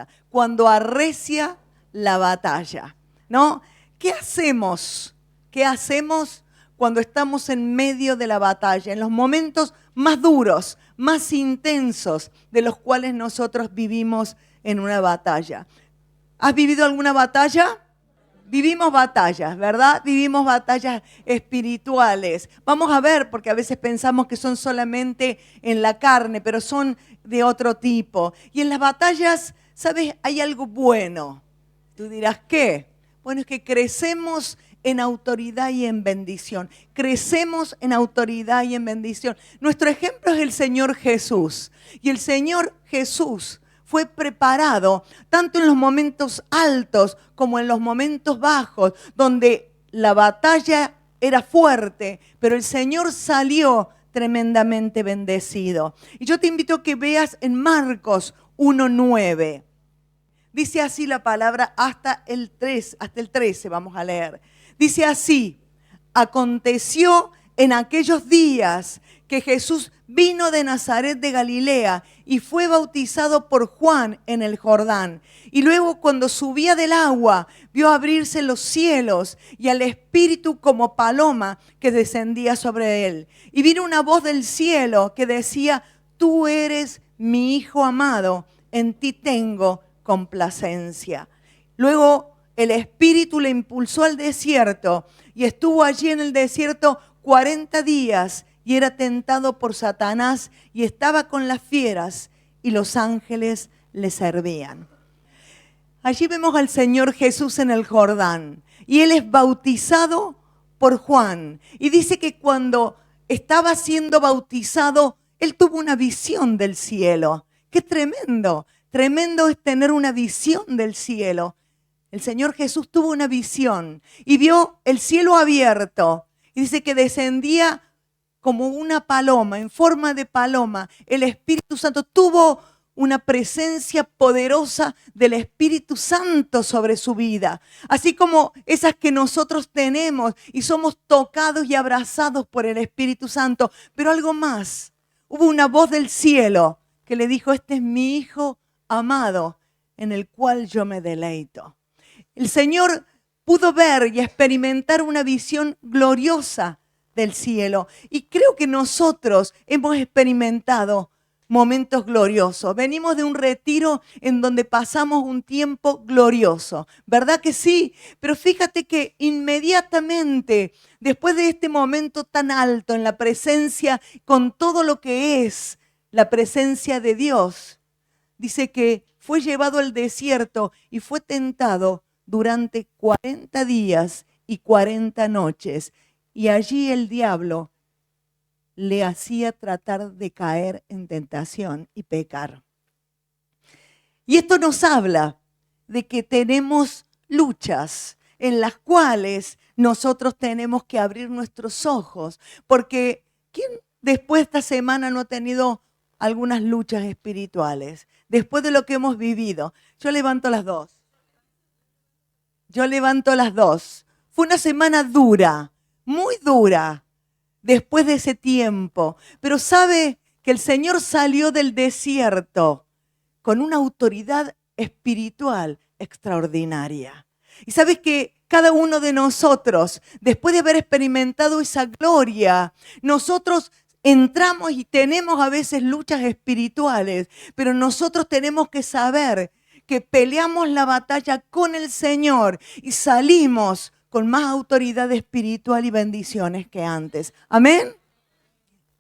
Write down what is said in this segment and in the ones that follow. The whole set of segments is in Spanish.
esta, cuando arrecia la batalla, ¿no? ¿Qué hacemos? ¿Qué hacemos cuando estamos en medio de la batalla, en los momentos más duros, más intensos de los cuales nosotros vivimos en una batalla? ¿Has vivido alguna batalla? Vivimos batallas, ¿verdad? Vivimos batallas espirituales. Vamos a ver, porque a veces pensamos que son solamente en la carne, pero son de otro tipo. Y en las batallas, ¿sabes? Hay algo bueno. Tú dirás, ¿qué? Bueno, es que crecemos en autoridad y en bendición. Crecemos en autoridad y en bendición. Nuestro ejemplo es el Señor Jesús. Y el Señor Jesús fue preparado tanto en los momentos altos como en los momentos bajos, donde la batalla era fuerte, pero el Señor salió tremendamente bendecido. Y yo te invito a que veas en Marcos 1:9. Dice así la palabra hasta el 13 vamos a leer. Dice así: aconteció en aquellos días que Jesús vino de Nazaret de Galilea y fue bautizado por Juan en el Jordán. Y luego, cuando subía del agua, vio abrirse los cielos y al Espíritu como paloma que descendía sobre él. Y vino una voz del cielo que decía: tú eres mi Hijo amado, en ti tengo complacencia. Luego el Espíritu le impulsó al desierto y estuvo allí en el desierto 40 días y era tentado por Satanás y estaba con las fieras y los ángeles le servían. Allí vemos al Señor Jesús en el Jordán y Él es bautizado por Juan. Y dice que cuando estaba siendo bautizado, Él tuvo una visión del cielo. ¡Qué tremendo! Tremendo es tener una visión del cielo. El Señor Jesús tuvo una visión y vio el cielo abierto. Y dice que descendía como una paloma, en forma de paloma. El Espíritu Santo tuvo una presencia poderosa del Espíritu Santo sobre su vida. Así como esas que nosotros tenemos y somos tocados y abrazados por el Espíritu Santo. Pero algo más, hubo una voz del cielo que le dijo: este es mi Hijo amado, en el cual yo me deleito. El Señor pudo ver y experimentar una visión gloriosa del cielo. Y creo que nosotros hemos experimentado momentos gloriosos. Venimos de un retiro en donde pasamos un tiempo glorioso, ¿verdad que sí? Pero fíjate que inmediatamente, después de este momento tan alto en la presencia, con todo lo que es la presencia de Dios, dice que fue llevado al desierto y fue tentado durante 40 días y 40 noches. Y allí el diablo le hacía tratar de caer en tentación y pecar. Y esto nos habla de que tenemos luchas en las cuales nosotros tenemos que abrir nuestros ojos. Porque ¿quién después de esta semana no ha tenido algunas luchas espirituales? Después de lo que hemos vivido. Yo levanto las dos. Fue una semana dura, muy dura, después de ese tiempo. Pero sabe que el Señor salió del desierto con una autoridad espiritual extraordinaria. Y sabes que cada uno de nosotros, después de haber experimentado esa gloria, nosotros entramos y tenemos a veces luchas espirituales, pero nosotros tenemos que saber que peleamos la batalla con el Señor y salimos con más autoridad espiritual y bendiciones que antes. ¿Amén?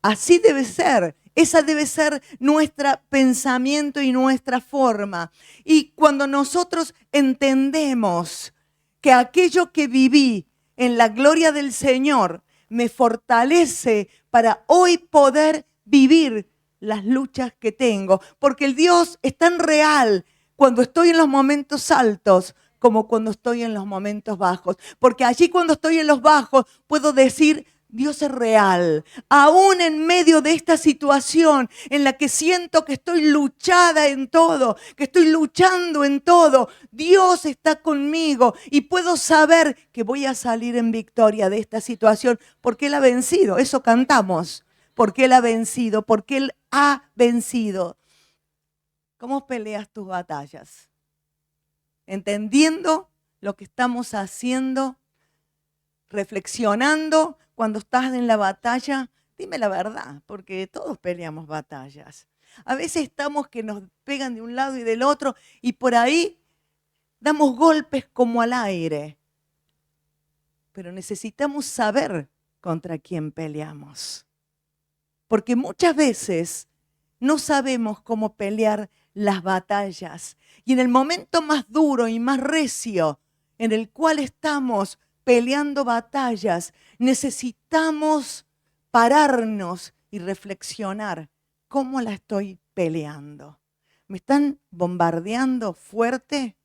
Así debe ser. Esa debe ser nuestro pensamiento y nuestra forma. Y cuando nosotros entendemos que aquello que viví en la gloria del Señor me fortalece para hoy poder vivir las luchas que tengo. Porque el Dios es tan real cuando estoy en los momentos altos como cuando estoy en los momentos bajos. Porque allí cuando estoy en los bajos puedo decir: Dios es real. Aún en medio de esta situación en la que siento que estoy luchada en todo, que estoy luchando en todo, Dios está conmigo y puedo saber que voy a salir en victoria de esta situación porque Él ha vencido. Eso cantamos. Porque Él ha vencido, porque Él ha vencido. ¿Cómo peleas tus batallas? entendiendo lo que estamos haciendo, reflexionando cuando estás en la batalla. Dime la verdad, porque todos peleamos batallas. A veces estamos que nos pegan de un lado y del otro y por ahí damos golpes como al aire. Pero necesitamos saber contra quién peleamos. Porque muchas veces no sabemos cómo pelear las batallas. Y en el momento más duro y más recio en el cual estamos peleando batallas, necesitamos pararnos y reflexionar. ¿Cómo la estoy peleando? ¿Me están bombardeando fuerte?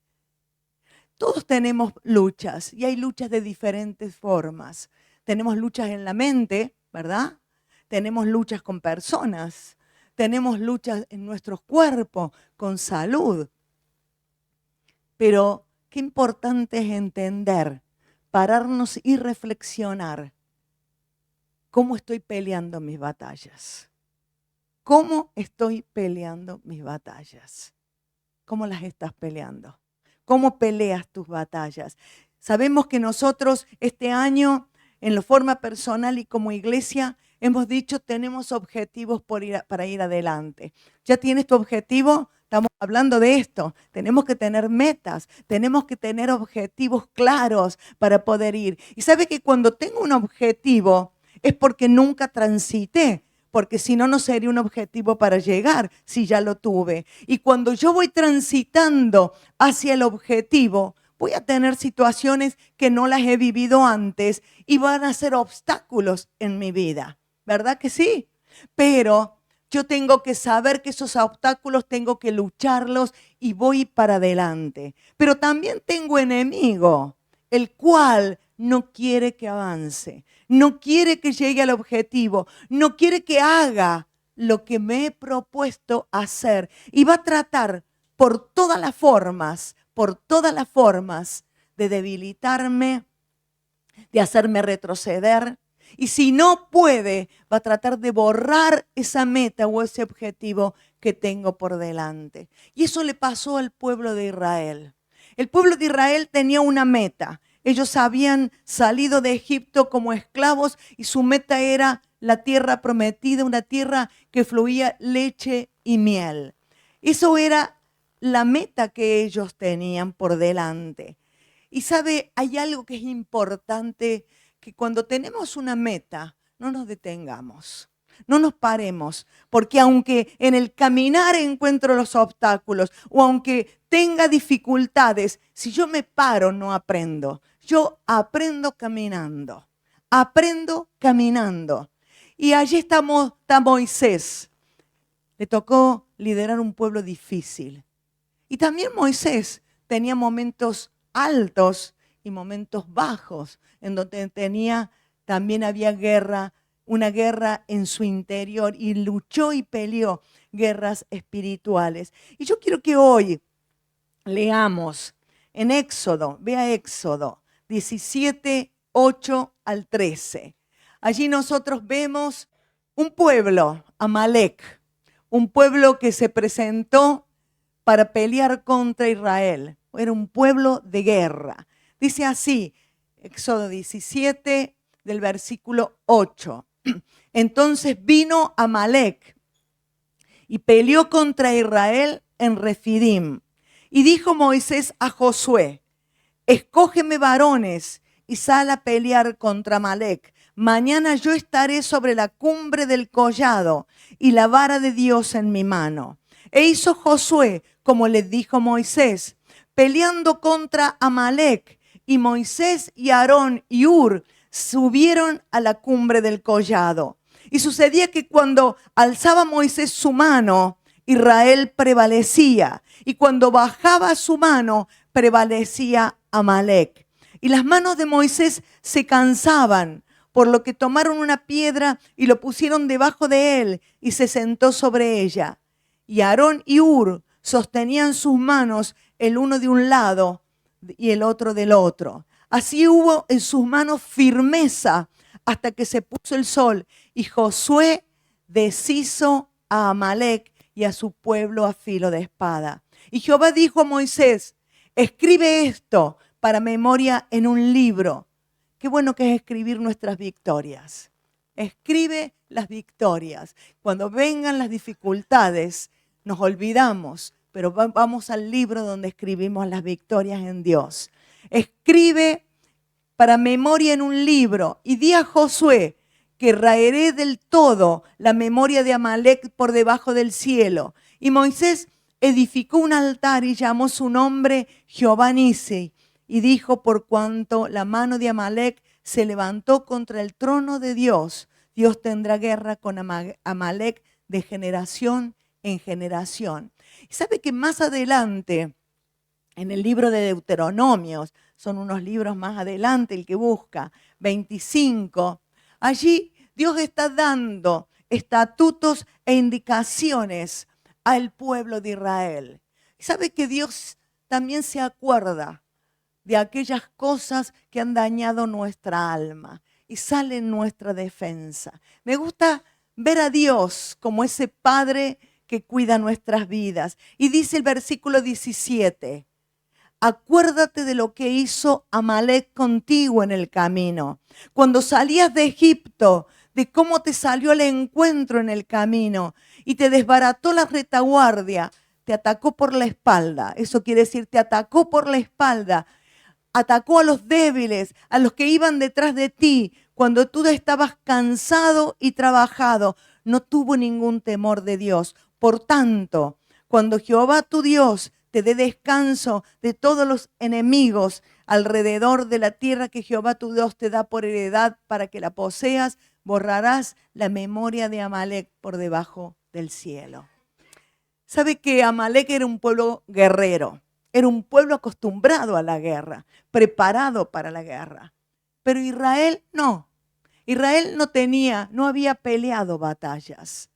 Todos tenemos luchas y hay luchas de diferentes formas. Tenemos luchas en la mente, ¿verdad? Tenemos luchas con personas. Tenemos luchas en nuestros cuerpos, con salud. Pero qué importante es entender, pararnos y reflexionar. ¿Cómo estoy peleando mis batallas? ¿Cómo estoy peleando mis batallas? ¿Cómo las estás peleando? ¿Cómo peleas tus batallas? Sabemos que nosotros este año, en la forma personal y como iglesia, hemos dicho tenemos objetivos para ir adelante. ¿Ya tienes tu objetivo? Estamos hablando de esto. Tenemos que tener metas, tenemos que tener objetivos claros para poder ir. Y sabe que cuando tengo un objetivo es porque nunca transité. Porque si no, no sería un objetivo para llegar si ya lo tuve. Y cuando yo voy transitando hacia el objetivo, voy a tener situaciones que no las he vivido antes y van a ser obstáculos en mi vida. ¿Verdad que sí? Pero yo tengo que saber que esos obstáculos tengo que lucharlos y voy para adelante. Pero también tengo enemigo, el cual no quiere que avance, no quiere que llegue al objetivo, no quiere que haga lo que me he propuesto hacer. Y va a tratar por todas las formas de debilitarme, de hacerme retroceder. Y si no puede, va a tratar de borrar esa meta o ese objetivo que tengo por delante. Y eso le pasó al pueblo de Israel. El pueblo de Israel tenía una meta. Ellos habían salido de Egipto como esclavos y su meta era la tierra prometida, una tierra que fluía leche y miel. Eso era la meta que ellos tenían por delante. Y sabe, hay algo que es importante, que cuando tenemos una meta, no nos detengamos, no nos paremos, porque aunque en el caminar encuentro los obstáculos o aunque tenga dificultades, si yo me paro no aprendo. Yo aprendo caminando. Y allí está Moisés. Le tocó liderar un pueblo difícil. Y también Moisés tenía momentos altos y momentos bajos, en donde también había guerra, una guerra en su interior, y luchó y peleó guerras espirituales. Y yo quiero que hoy leamos en Éxodo, vea Éxodo 17, 8 al 13. Allí nosotros vemos un pueblo, Amalek, un pueblo que se presentó para pelear contra Israel. Era un pueblo de guerra. Dice así, Éxodo 17, del versículo 8. Entonces vino Amalek y peleó contra Israel en Refidim. Y dijo Moisés a Josué: escógeme varones y sal a pelear contra Amalek. Mañana yo estaré sobre la cumbre del collado y la vara de Dios en mi mano. E hizo Josué como le dijo Moisés, peleando contra Amalek. Y Moisés y Aarón y Hur subieron a la cumbre del collado. Y sucedía que cuando alzaba Moisés su mano, Israel prevalecía. Y cuando bajaba su mano, prevalecía Amalek. Y las manos de Moisés se cansaban, por lo que tomaron una piedra y lo pusieron debajo de él y se sentó sobre ella. Y Aarón y Hur sostenían sus manos, el uno de un lado y el otro del otro. Así hubo en sus manos firmeza hasta que se puso el sol. Y Josué deshizo a Amalek y a su pueblo a filo de espada. Y Jehová dijo a Moisés: Escribe esto para memoria en un libro. Qué bueno que es escribir nuestras victorias. Escribe las victorias. Cuando vengan las dificultades, nos olvidamos, pero vamos al libro donde escribimos las victorias en Dios. Escribe para memoria en un libro y di a Josué que raeré del todo la memoria de Amalek por debajo del cielo. Y Moisés edificó un altar y llamó su nombre Jehová Nisi. Y dijo, por cuanto la mano de Amalek se levantó contra el trono de Dios, Dios tendrá guerra con Amalek de generación en generación. Y sabe que más adelante, en el libro de Deuteronomios, son unos libros más adelante, el que busca, 25, allí Dios está dando estatutos e indicaciones al pueblo de Israel. Y sabe que Dios también se acuerda de aquellas cosas que han dañado nuestra alma y sale en nuestra defensa. Me gusta ver a Dios como ese Padre que cuida nuestras vidas. Y dice el versículo 17, acuérdate de lo que hizo Amalek contigo en el camino. Cuando salías de Egipto, de cómo te salió al encuentro en el camino y te desbarató la retaguardia, te atacó por la espalda. Eso quiere decir, te atacó por la espalda. Atacó a los débiles, a los que iban detrás de ti, cuando tú estabas cansado y trabajado. No tuvo ningún temor de Dios. Por tanto, cuando Jehová tu Dios te dé descanso de todos los enemigos alrededor de la tierra que Jehová tu Dios te da por heredad para que la poseas, borrarás la memoria de Amalek por debajo del cielo. ¿Sabe que Amalek era un pueblo guerrero? Era un pueblo acostumbrado a la guerra, preparado para la guerra. Pero Israel no. Israel no había peleado batallas.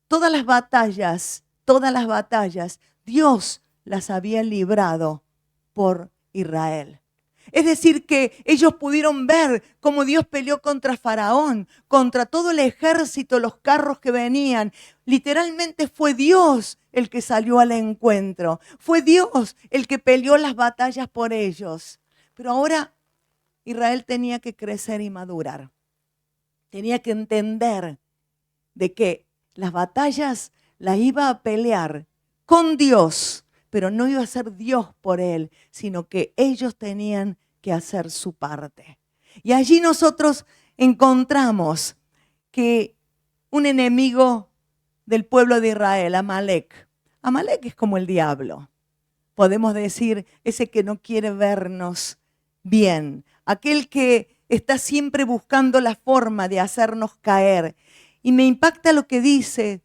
Todas las batallas, Dios las había librado por Israel. Es decir, que ellos pudieron ver cómo Dios peleó contra Faraón, contra todo el ejército, los carros que venían. Literalmente fue Dios el que salió al encuentro. Fue Dios el que peleó las batallas por ellos. Pero ahora Israel tenía que crecer y madurar. Tenía que entender de que las batallas las iba a pelear con Dios, pero no iba a ser Dios por él, sino que ellos tenían que hacer su parte. Y allí nosotros encontramos que un enemigo del pueblo de Israel, Amalek. Amalek es como el diablo. Podemos decir, ese que no quiere vernos bien, aquel que está siempre buscando la forma de hacernos caer. Y me impacta lo que dice,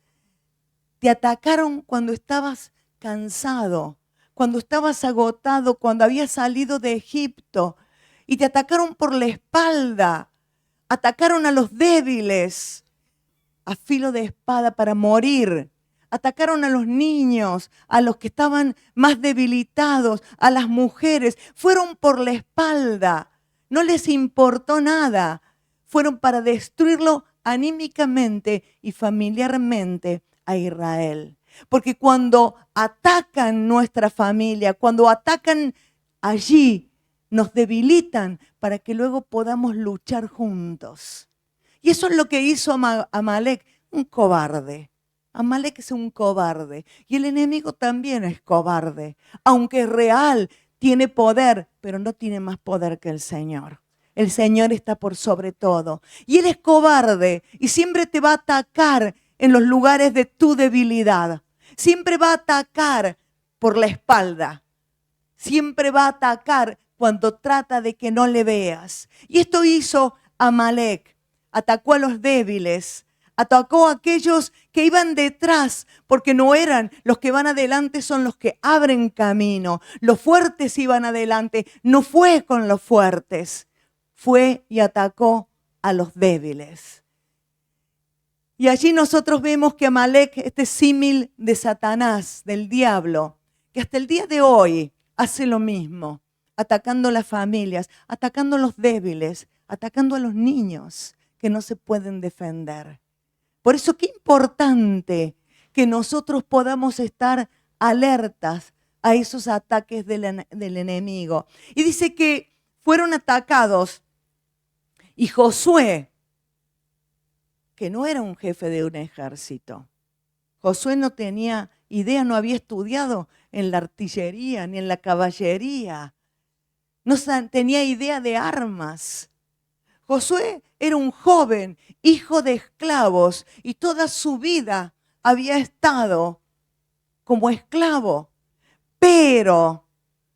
te atacaron cuando estabas cansado, cuando estabas agotado, cuando habías salido de Egipto y te atacaron por la espalda, atacaron a los débiles a filo de espada para morir, atacaron a los niños, a los que estaban más debilitados, a las mujeres, fueron por la espalda, no les importó nada, fueron para destruirlo anímicamente y familiarmente a Israel. Porque cuando atacan nuestra familia, cuando atacan allí, nos debilitan para que luego podamos luchar juntos. Y eso es lo que hizo Amalek, un cobarde. Amalek es un cobarde. Y el enemigo también es cobarde. Aunque es real, tiene poder, pero no tiene más poder que el Señor. El Señor está por sobre todo. Y Él es cobarde y siempre te va a atacar en los lugares de tu debilidad. Siempre va a atacar por la espalda. Siempre va a atacar cuando trata de que no le veas. Y esto hizo Amalek. Atacó a los débiles. Atacó a aquellos que iban detrás, porque no eran los que van adelante, son los que abren camino. Los fuertes iban adelante, no fue con los fuertes. Fue y atacó a los débiles. Y allí nosotros vemos que Amalek, este símil de Satanás, del diablo, que hasta el día de hoy hace lo mismo, atacando las familias, atacando a los débiles, atacando a los niños que no se pueden defender. Por eso qué importante que nosotros podamos estar alertas a esos ataques del enemigo. Y dice que fueron atacados y Josué, que no era un jefe de un ejército, Josué no tenía idea, no había estudiado en la artillería ni en la caballería, no tenía idea de armas. Josué era un joven, hijo de esclavos, y toda su vida había estado como esclavo. Pero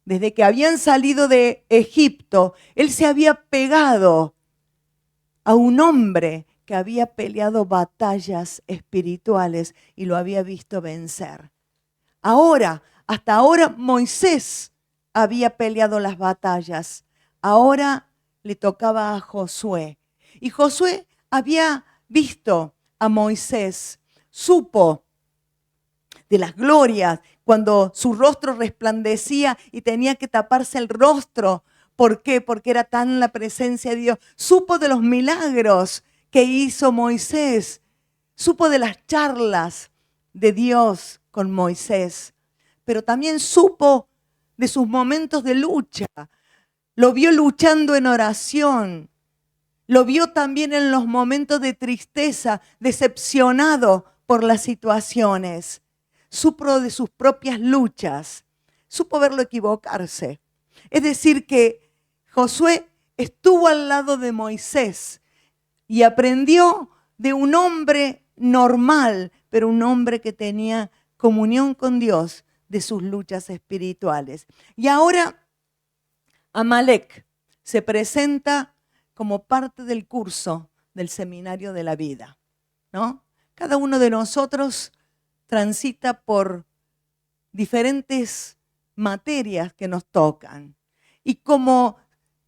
desde que habían salido de Egipto, él se había pegado a un hombre que había peleado batallas espirituales y lo había visto vencer. Hasta ahora Moisés había peleado las batallas. Ahora le tocaba a Josué. Y Josué había visto a Moisés, supo de las glorias, cuando su rostro resplandecía y tenía que taparse el rostro. ¿Por qué? Porque era tan la presencia de Dios. Supo de los milagros que hizo Moisés. Supo de las charlas de Dios con Moisés. Pero también supo de sus momentos de lucha. Lo vio luchando en oración. Lo vio también en los momentos de tristeza, decepcionado por las situaciones. Supo de sus propias luchas. Supo verlo equivocarse. Es decir, que Josué estuvo al lado de Moisés y aprendió de un hombre normal, pero un hombre que tenía comunión con Dios, de sus luchas espirituales. Y ahora Amalek se presenta como parte del curso del seminario de la vida, ¿no? Cada uno de nosotros transita por diferentes materias que nos tocan. Y como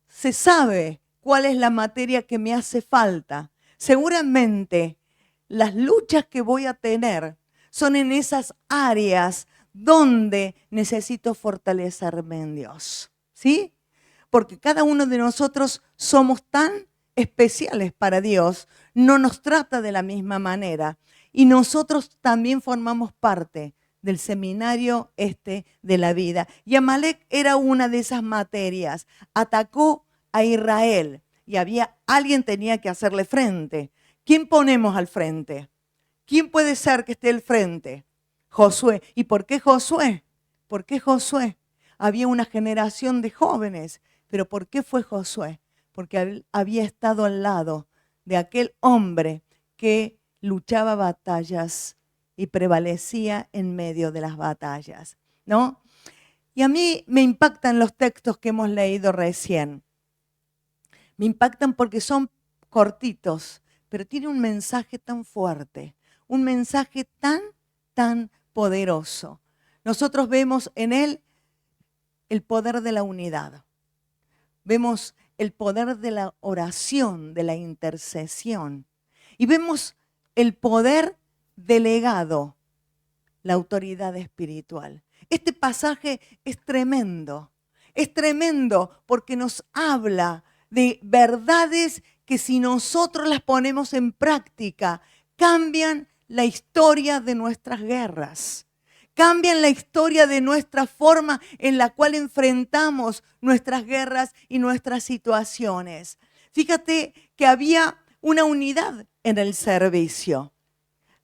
se sabe cuál es la materia que me hace falta, seguramente las luchas que voy a tener son en esas áreas donde necesito fortalecerme en Dios, ¿sí? Porque cada uno de nosotros somos tan especiales para Dios, no nos trata de la misma manera. Y nosotros también formamos parte del seminario de la vida. Y Amalek era una de esas materias. Atacó a Israel y alguien tenía que hacerle frente. ¿Quién ponemos al frente? ¿Quién puede ser que esté al frente? Josué. ¿Y por qué Josué? ¿Por qué Josué? Había una generación de jóvenes. ¿Pero por qué fue Josué? Porque había estado al lado de aquel hombre que luchaba batallas y prevalecía en medio de las batallas, ¿no? Y a mí me impactan los textos que hemos leído recién. Me impactan porque son cortitos, pero tienen un mensaje tan fuerte, un mensaje tan poderoso. Nosotros vemos en él el poder de la unidad. Vemos el poder de la oración, de la intercesión. Y vemos el poder delegado, la autoridad espiritual. Este pasaje es tremendo porque nos habla de verdades que si nosotros las ponemos en práctica, cambian la historia de nuestras guerras. Cambian la historia de nuestra forma en la cual enfrentamos nuestras guerras y nuestras situaciones. Fíjate que había una unidad en el servicio.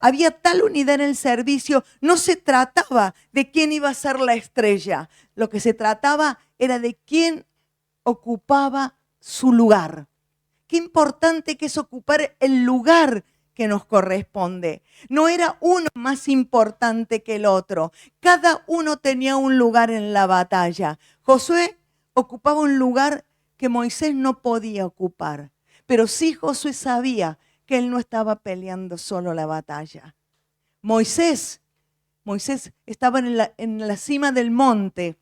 Había tal unidad en el servicio, no se trataba de quién iba a ser la estrella. Lo que se trataba era de quién ocupaba su lugar. Qué importante que es ocupar el lugar que nos corresponde. No era uno más importante que el otro. Cada uno tenía un lugar en la batalla. Josué ocupaba un lugar que Moisés no podía ocupar. Pero sí Josué sabía que él no estaba peleando solo la batalla. Moisés estaba en la cima del monte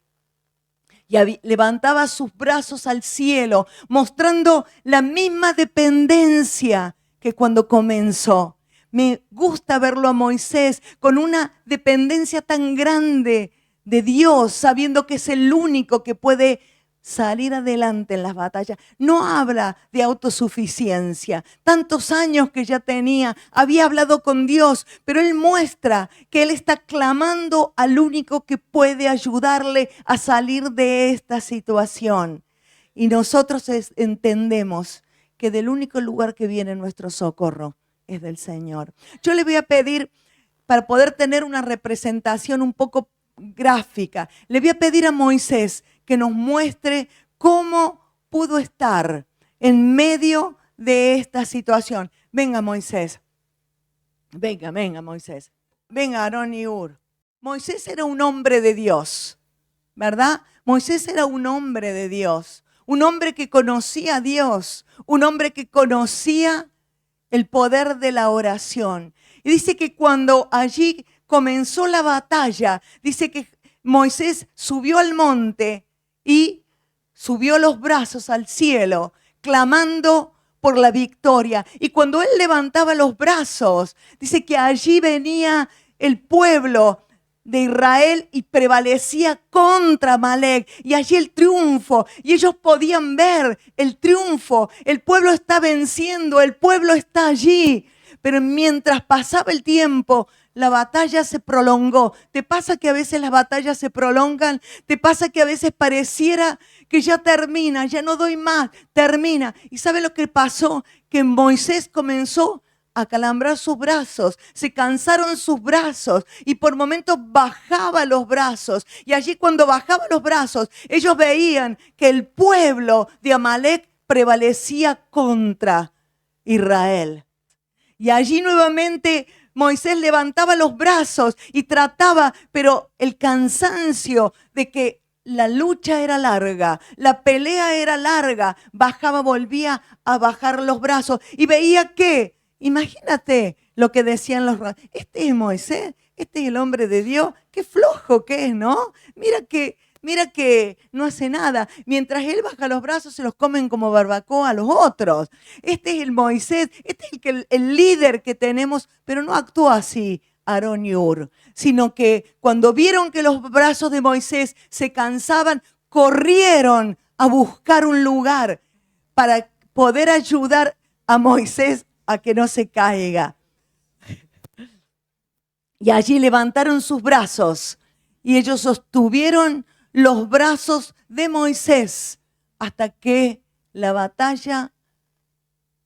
y levantaba sus brazos al cielo, mostrando la misma dependencia que cuando comenzó. Me gusta verlo a Moisés con una dependencia tan grande de Dios, sabiendo que es el único que puede salir adelante en las batallas. No habla de autosuficiencia. Tantos años que ya tenía, había hablado con Dios, pero él muestra que él está clamando al único que puede ayudarle a salir de esta situación. Y nosotros entendemos que del único lugar que viene nuestro socorro es del Señor. Yo le voy a pedir, para poder tener una representación un poco gráfica, le voy a pedir a Moisés que nos muestre cómo pudo estar en medio de esta situación. Venga, Moisés. Venga, Moisés. Venga, Aarón y Hur. Moisés era un hombre de Dios, ¿verdad? Moisés era un hombre de Dios, un hombre que conocía a Dios, un hombre que conocía el poder de la oración. Y dice que cuando allí comenzó la batalla, dice que Moisés subió al monte y subió los brazos al cielo, clamando por la victoria. Y cuando él levantaba los brazos, dice que allí venía el pueblo de Israel y prevalecía contra Amalek. Y allí el triunfo. Y ellos podían ver el triunfo. El pueblo está venciendo, el pueblo está allí. Pero mientras pasaba el tiempo, la batalla se prolongó. ¿Te pasa que a veces las batallas se prolongan? ¿Te pasa que a veces pareciera que ya termina, ya no doy más, termina? ¿Y sabe lo que pasó? Que Moisés comenzó a calambrar sus brazos, se cansaron sus brazos y por momentos bajaba los brazos. Y allí cuando bajaba los brazos, ellos veían que el pueblo de Amalek prevalecía contra Israel. Y allí nuevamente Moisés levantaba los brazos y trataba, pero el cansancio de que la lucha era larga, la pelea era larga, bajaba, volvía a bajar los brazos y veía que, imagínate lo que decían los rabinos, este es Moisés, este es el hombre de Dios, qué flojo que es, ¿no? Mira que no hace nada. Mientras él baja los brazos, se los comen como barbacoa a los otros. Este es el Moisés, este es el líder que tenemos, pero no actuó así Aarón y Hur, sino que cuando vieron que los brazos de Moisés se cansaban, corrieron a buscar un lugar para poder ayudar a Moisés a que no se caiga. Y allí levantaron sus brazos y ellos sostuvieron los brazos de Moisés hasta que la batalla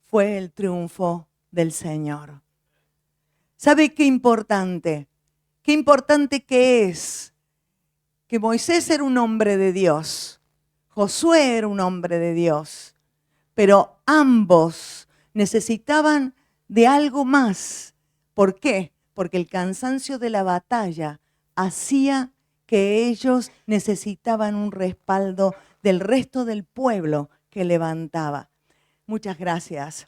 fue el triunfo del Señor. ¿Sabe qué importante? Qué importante que es que Moisés era un hombre de Dios, Josué era un hombre de Dios, pero ambos necesitaban de algo más. ¿Por qué? Porque el cansancio de la batalla hacía que ellos necesitaban un respaldo del resto del pueblo que levantaba. Muchas gracias.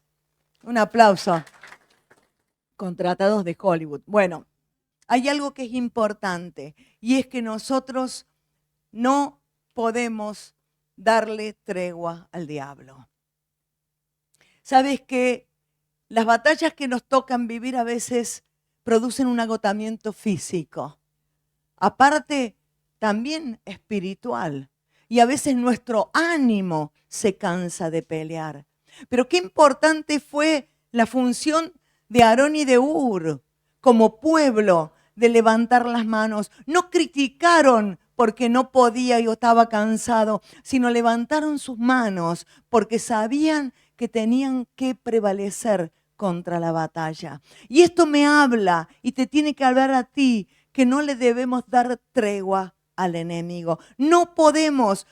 Un aplauso. Contratados de Hollywood. Bueno, hay algo que es importante y es que nosotros no podemos darle tregua al diablo. ¿Sabes que las batallas que nos tocan vivir a veces producen un agotamiento físico? Aparte, también espiritual. Y a veces nuestro ánimo se cansa de pelear. Pero qué importante fue la función de Aarón y de Hur como pueblo de levantar las manos. No criticaron porque no podía y estaba cansado, sino levantaron sus manos porque sabían que tenían que prevalecer contra la batalla. Y esto me habla y te tiene que hablar a ti, que no le debemos dar tregua al enemigo. No podemos,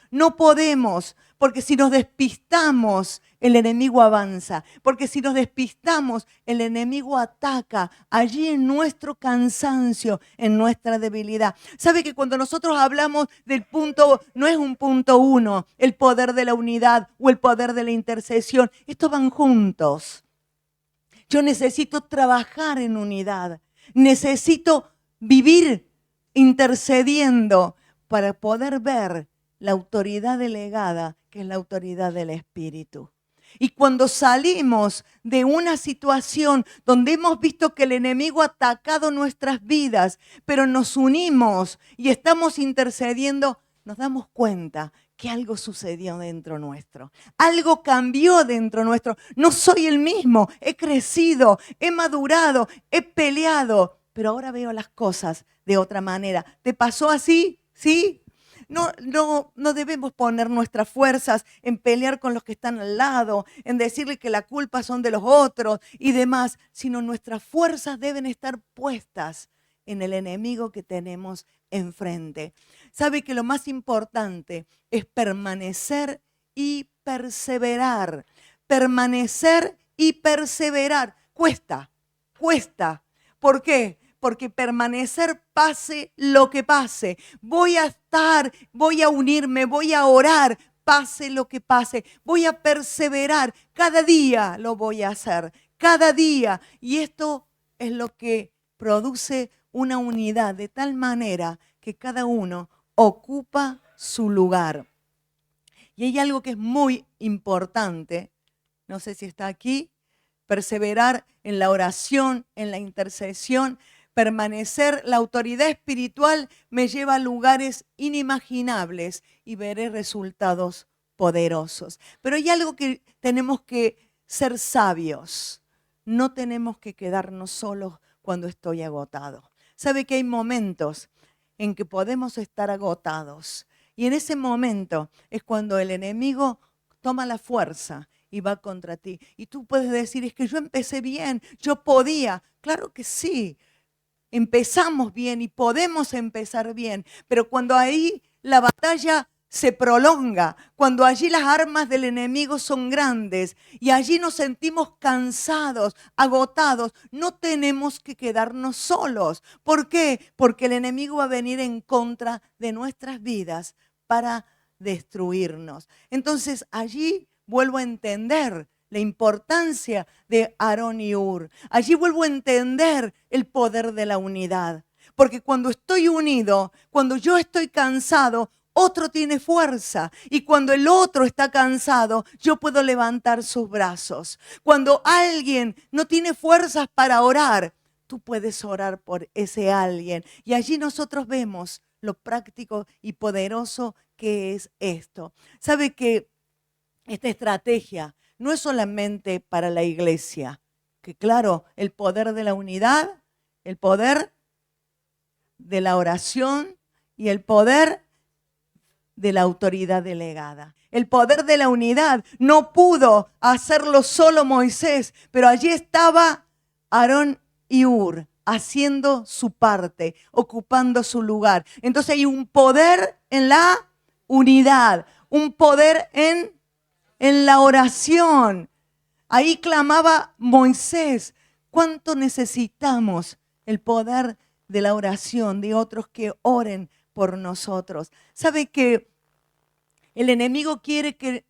porque si nos despistamos, el enemigo avanza. Porque si nos despistamos, el enemigo ataca allí en nuestro cansancio, en nuestra debilidad. ¿Sabe que cuando nosotros hablamos del punto, no es un punto uno, el poder de la unidad o el poder de la intercesión? Estos van juntos. Yo necesito trabajar en unidad. Necesito vivir intercediendo para poder ver la autoridad delegada, que es la autoridad del Espíritu. Y cuando salimos de una situación donde hemos visto que el enemigo ha atacado nuestras vidas, pero nos unimos y estamos intercediendo, nos damos cuenta que algo sucedió dentro nuestro. Algo cambió dentro nuestro. No soy el mismo. He crecido, he madurado, he peleado. Pero ahora veo las cosas de otra manera. ¿Te pasó así? ¿Sí? No debemos poner nuestras fuerzas en pelear con los que están al lado, en decirle que la culpa son de los otros y demás, sino nuestras fuerzas deben estar puestas en el enemigo que tenemos enfrente. Sabe que lo más importante es permanecer y perseverar. Permanecer y perseverar. Cuesta. ¿Por qué? Porque permanecer pase lo que pase. Voy a estar, voy a unirme, voy a orar, pase lo que pase. Voy a perseverar. Cada día lo voy a hacer. Cada día. Y esto es lo que produce una unidad de tal manera que cada uno ocupa su lugar. Y hay algo que es muy importante, no sé si está aquí, perseverar en la oración, en la intercesión, permanecer. La autoridad espiritual me lleva a lugares inimaginables y veré resultados poderosos. Pero hay algo que tenemos que ser sabios. No tenemos que quedarnos solos cuando estoy agotado. Sabe que hay momentos en que podemos estar agotados. Y en ese momento es cuando el enemigo toma la fuerza y va contra ti. Y tú puedes decir, es que yo empecé bien, yo podía. Claro que sí, empezamos bien y podemos empezar bien. Pero cuando ahí la batalla se prolonga, cuando allí las armas del enemigo son grandes y allí nos sentimos cansados, agotados, no tenemos que quedarnos solos. ¿Por qué? Porque el enemigo va a venir en contra de nuestras vidas para destruirnos. Entonces allí vuelvo a entender la importancia de Aarón y Hur. Allí vuelvo a entender el poder de la unidad. Porque cuando estoy unido, cuando yo estoy cansado, otro tiene fuerza. Y cuando el otro está cansado, yo puedo levantar sus brazos. Cuando alguien no tiene fuerzas para orar, tú puedes orar por ese alguien. Y allí nosotros vemos lo práctico y poderoso que es esto. ¿Sabe que esta estrategia no es solamente para la iglesia? Que claro, el poder de la unidad, el poder de la oración y el poder de la autoridad delegada. El poder de la unidad no pudo hacerlo solo Moisés, pero allí estaba Aarón y Hur haciendo su parte, ocupando su lugar. Entonces hay un poder en la unidad, un poder en la oración. Ahí clamaba Moisés. ¿Cuánto necesitamos el poder de la oración, de otros que oren por nosotros? ¿Sabe que el enemigo quiere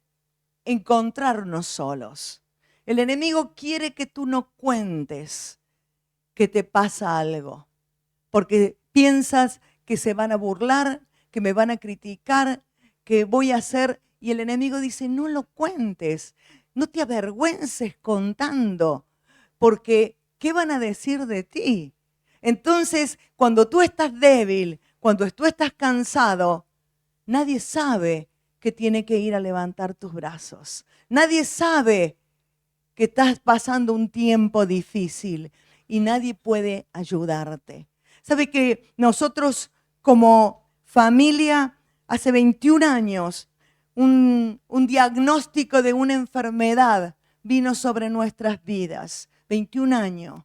encontrarnos solos? El enemigo quiere que tú no cuentes que te pasa algo, porque piensas que se van a burlar, que me van a criticar, que voy a hacer. Y el enemigo dice, no lo cuentes, no te avergüences contando, porque ¿qué van a decir de ti? Entonces, cuando tú estás débil, cuando tú estás cansado, nadie sabe que tiene que ir a levantar tus brazos. Nadie sabe que estás pasando un tiempo difícil y nadie puede ayudarte. ¿Sabe que nosotros como familia, hace 21 años, un diagnóstico de una enfermedad vino sobre nuestras vidas? 21 años.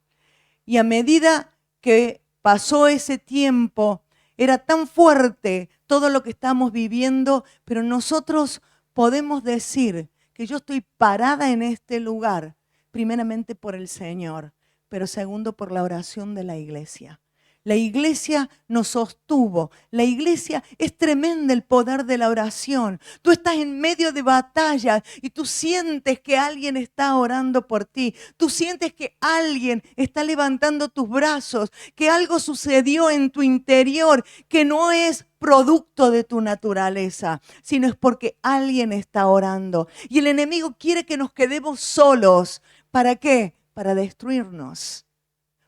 Y a medida que pasó ese tiempo, era tan fuerte todo lo que estamos viviendo, pero nosotros podemos decir que yo estoy parada en este lugar, primeramente por el Señor, pero segundo por la oración de la iglesia. La iglesia nos sostuvo. La iglesia es tremenda el poder de la oración. Tú estás en medio de batalla y tú sientes que alguien está orando por ti. Tú sientes que alguien está levantando tus brazos, que algo sucedió en tu interior, que no es producto de tu naturaleza, sino es porque alguien está orando. Y el enemigo quiere que nos quedemos solos. ¿Para qué? Para destruirnos.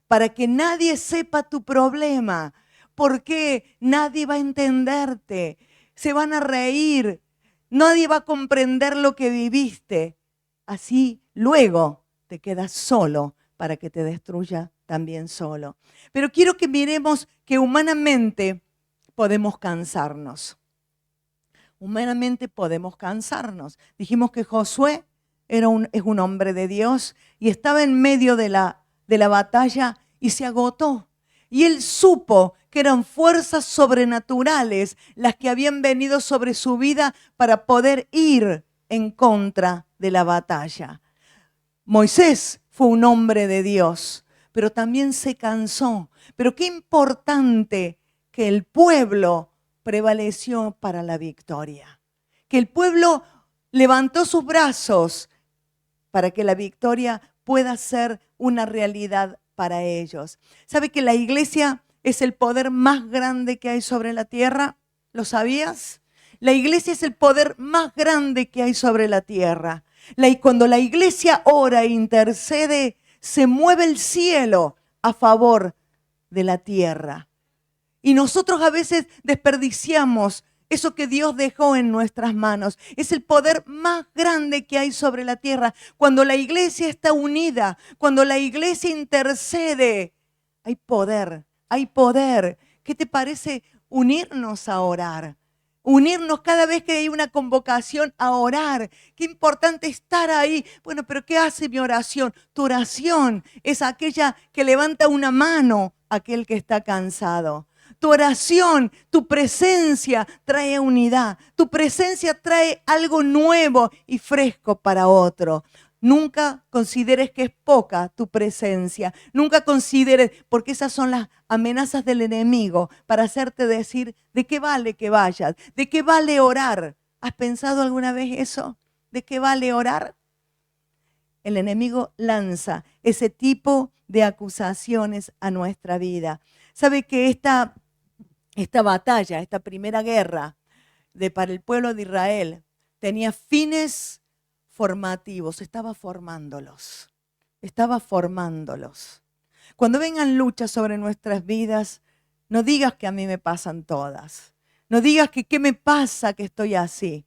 Para que nadie sepa tu problema, porque nadie va a entenderte, se van a reír, Nadie va a comprender lo que viviste. Así luego te quedas solo para que te destruya también solo. Pero quiero que miremos que humanamente podemos cansarnos. Humanamente podemos cansarnos. Dijimos que Josué es un hombre de Dios y estaba en medio de la batalla y se agotó. Y él supo que eran fuerzas sobrenaturales las que habían venido sobre su vida para poder ir en contra de la batalla. Moisés fue un hombre de Dios, pero también se cansó. Pero qué importante que el pueblo prevaleció para la victoria. Que el pueblo levantó sus brazos para que la victoria pueda ser una realidad para ellos. ¿Sabe que la iglesia es el poder más grande que hay sobre la tierra? ¿Lo sabías? La iglesia es el poder más grande que hay sobre la tierra. Cuando la iglesia ora e intercede, se mueve el cielo a favor de la tierra. Y nosotros a veces desperdiciamos eso que Dios dejó en nuestras manos. Es el poder más grande que hay sobre la tierra. Cuando la iglesia está unida, cuando la iglesia intercede, hay poder, hay poder. ¿Qué te parece unirnos a orar? Unirnos cada vez que hay una convocación a orar. Qué importante estar ahí. Bueno, pero ¿qué hace mi oración? Tu oración es aquella que levanta una mano a aquel que está cansado. Tu oración, tu presencia trae unidad. Tu presencia trae algo nuevo y fresco para otro. Nunca consideres que es poca tu presencia. Nunca consideres, porque esas son las amenazas del enemigo para hacerte decir, ¿de qué vale que vayas? ¿De qué vale orar? ¿Has pensado alguna vez eso? ¿De qué vale orar? El enemigo lanza ese tipo de acusaciones a nuestra vida. ¿Sabe que esta batalla, esta primera guerra para el pueblo de Israel tenía fines formativos? Estaba formándolos. Cuando vengan luchas sobre nuestras vidas, no digas que a mí me pasan todas. No digas que qué me pasa que estoy así,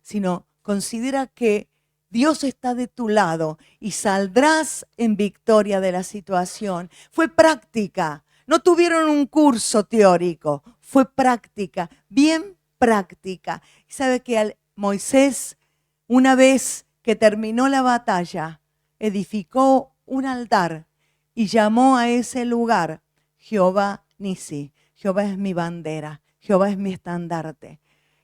sino considera que Dios está de tu lado y saldrás en victoria de la situación. Fue práctica. No tuvieron un curso teórico, fue práctica, bien práctica. Y sabe que Moisés, una vez que terminó la batalla, edificó un altar y llamó a ese lugar Jehová Nisi. Jehová es mi bandera, Jehová es mi estandarte.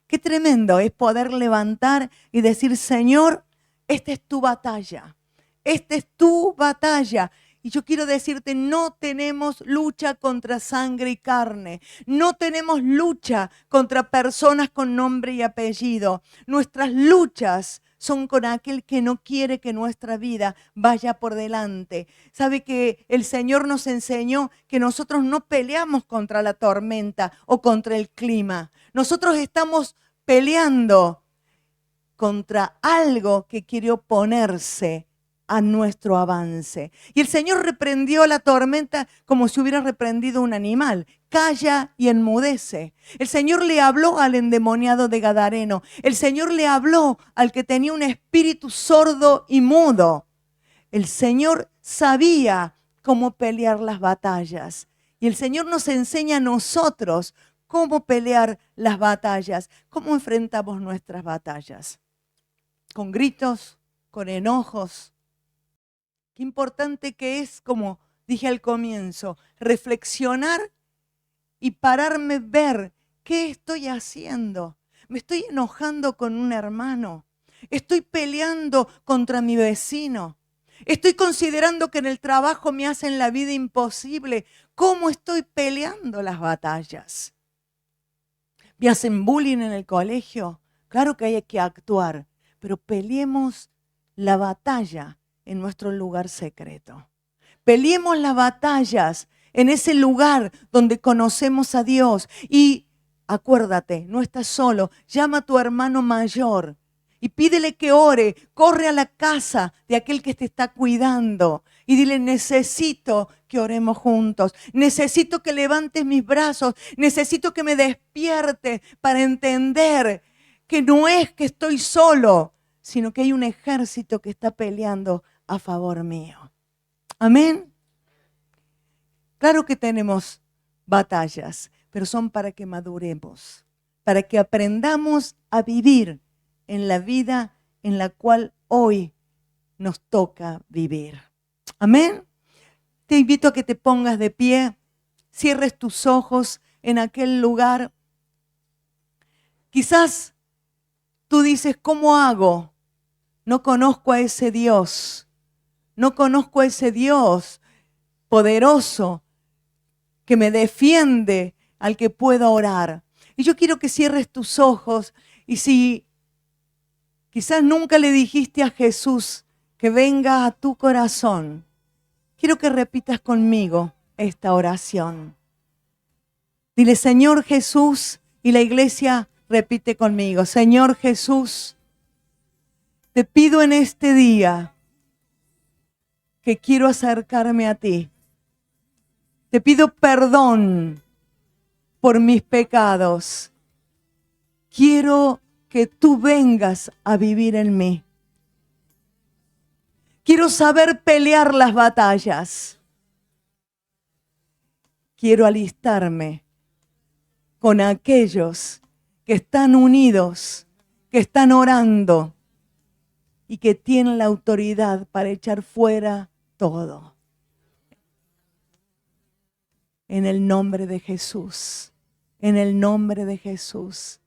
Qué tremendo es poder levantar y decir, Señor, esta es tu batalla, esta es tu batalla. Y yo quiero decirte, no tenemos lucha contra sangre y carne. No tenemos lucha contra personas con nombre y apellido. Nuestras luchas son con aquel que no quiere que nuestra vida vaya por delante. Sabe que el Señor nos enseñó que nosotros no peleamos contra la tormenta o contra el clima. Nosotros estamos peleando contra algo que quiere oponerse a nuestro avance. Y el Señor reprendió la tormenta como si hubiera reprendido un animal. Calla y enmudece. El Señor le habló al endemoniado de Gadareno. El Señor le habló al que tenía un espíritu sordo y mudo. El Señor sabía cómo pelear las batallas. Y el Señor nos enseña a nosotros cómo pelear las batallas. ¿Cómo enfrentamos nuestras batallas? Con gritos, con enojos. Qué importante que es, como dije al comienzo, reflexionar y pararme, ver qué estoy haciendo. Me estoy enojando con un hermano. Estoy peleando contra mi vecino. Estoy considerando que en el trabajo me hacen la vida imposible. ¿Cómo estoy peleando las batallas? ¿Me hacen bullying en el colegio? Claro que hay que actuar, pero peleemos la batalla en nuestro lugar secreto. Peleemos las batallas en ese lugar donde conocemos a Dios. Y acuérdate, no estás solo. Llama a tu hermano mayor y pídele que ore. Corre a la casa de aquel que te está cuidando y dile, necesito que oremos juntos. Necesito que levantes mis brazos. Necesito que me despiertes para entender que no es que estoy solo, sino que hay un ejército que está peleando a favor mío. Amén. Claro que tenemos batallas, pero son para que maduremos, para que aprendamos a vivir en la vida en la cual hoy nos toca vivir. Amén. Te invito a que te pongas de pie, cierres tus ojos en aquel lugar. Quizás tú dices, ¿cómo hago? No conozco a ese Dios. No conozco a ese Dios poderoso que me defiende, al que puedo orar. Y yo quiero que cierres tus ojos y si quizás nunca le dijiste a Jesús que venga a tu corazón, quiero que repitas conmigo esta oración. Dile, Señor Jesús, y la iglesia repite conmigo, Señor Jesús, te pido en este día que quiero acercarme a ti. Te pido perdón por mis pecados. Quiero que tú vengas a vivir en mí. Quiero saber pelear las batallas. Quiero alistarme con aquellos que están unidos, que están orando y que tienen la autoridad para echar fuera todo. En el nombre de Jesús, en el nombre de Jesús.